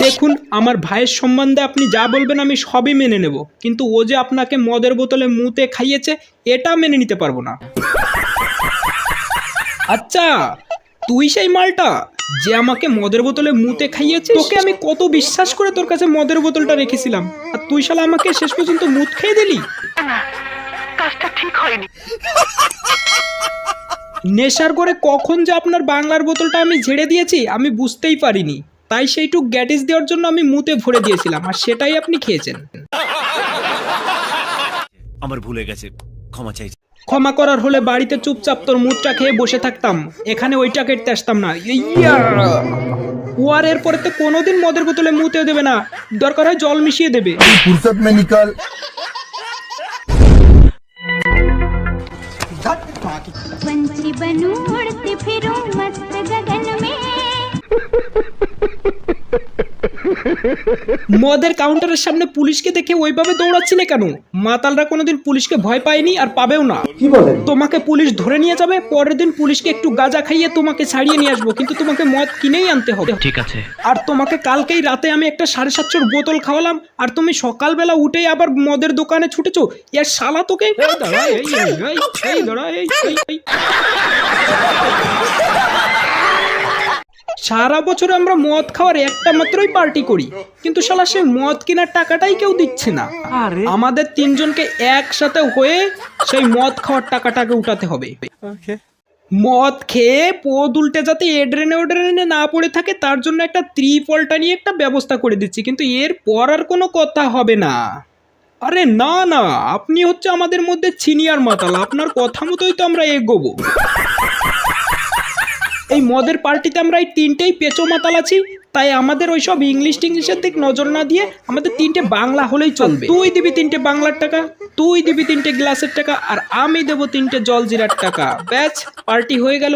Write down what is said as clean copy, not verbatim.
দেখুন, আমার ভাইয়ের সম্বন্ধে আপনি যা বলবেন আমি সবই মেনে নেব, কিন্তু ও যে আপনাকে মদের বোতলে মুতে খাইয়েছে এটা মেনে নিতে পারবো না। আচ্ছা, তুই সেই মালটা যে আমাকে মদের বোতলে মুতে খাইয়েছে? তোকে আমি কত বিশ্বাস করে তোর কাছে মদের বোতলটা রেখেছিলাম, আর তুই শালা আমাকে শেষ পর্যন্ত মুত খেয়ে দিলি। কাজটা ঠিক হয়নি। নেশার করে কখন যে আপনার বাংলার বোতলটা আমি ঝেড়ে দিয়েছি আমি বুঝতেই পারিনি, তাই সেইটুক গ্যাটিস দেওয়ার জন্য আমি মুতে ভরে দিয়েছিলাম, আর সেটাই আপনি খেয়েছেন। আমার ভুলে গেছে, ক্ষমা চাইছি। ক্ষমা করার হলে বাড়িতে চুপচাপ তোর মুখটা খেয়ে বসে থাকতাম, এখানে ওইটা কেটে আসতাম না। ও আর এরপরে তো কোনোদিন মদের বোতলে মুতেও দেবে না, দরকার হয় জল মিশিয়ে দেবে। फुर्सत में निकल। पंछी बनूं उड़ती फिरूं मस्त गगन में। মদের কাউন্টারের সামনে পুলিশকে দেখে ওইভাবে দৌড়াচ্ছিলে কেন? মাতালরা কোনোদিন পুলিশকে ভয় পায়নি আর পাবেও না। কি বলেন? তোমাকে পুলিশ ধরে নিয়ে যাবে, পরের দিন পুলিশকে একটু গাঁজা খাইয়ে তোমাকে ছাড়িয়ে নিয়ে আসবো, কিন্তু তোমাকে মদ কিনেই আনতে হবে। ঠিক আছে। আর তোমাকে কালকেই রাতে আমি একটা 750 বোতল খাওয়ালাম, আর তুমি সকালবেলা উঠেই আবার মদের দোকানে ছুটেছো। এর শালা তোকে সারা বছর আমরা মদ খাওয়ার একটা মাত্রই পার্টি করি, কিন্তু শালা সে মদ কেনার টাকাটাই কেউ দিচ্ছে না। আমাদের তিনজনকে একসাথে হয়ে সেই মদ খাওয়ার টাকাটাকে উঠাতে হবে। মদ খেয়ে পদ উল্টে যাতে এ ড্রেনে না পড়ে থাকে তার জন্য একটা ত্রিপলটা নিয়ে একটা ব্যবস্থা করে দিচ্ছি, কিন্তু এর পর আর কোনো কথা হবে না। আরে না না, আপনি হচ্ছে আমাদের মধ্যে সিনিয়র মাতাল, আপনার কথা মতোই তো আমরা এগোবো। এই মদের পার্টিতে আমরা এই তিনটেই পেঁচো মাতাল আছি, তাই আমাদের ওইসব ইংলিশের দিক নজর না দিয়ে আমাদের তিনটে বাংলা হলেই চলবে। তুই দিবি 3টে বাংলার টাকা, তুই দিবি 3টে গ্লাসের টাকা, আর আমি দেবো 3টে জলজিরার টাকা। ব্যাচ, পার্টি হয়ে গেল।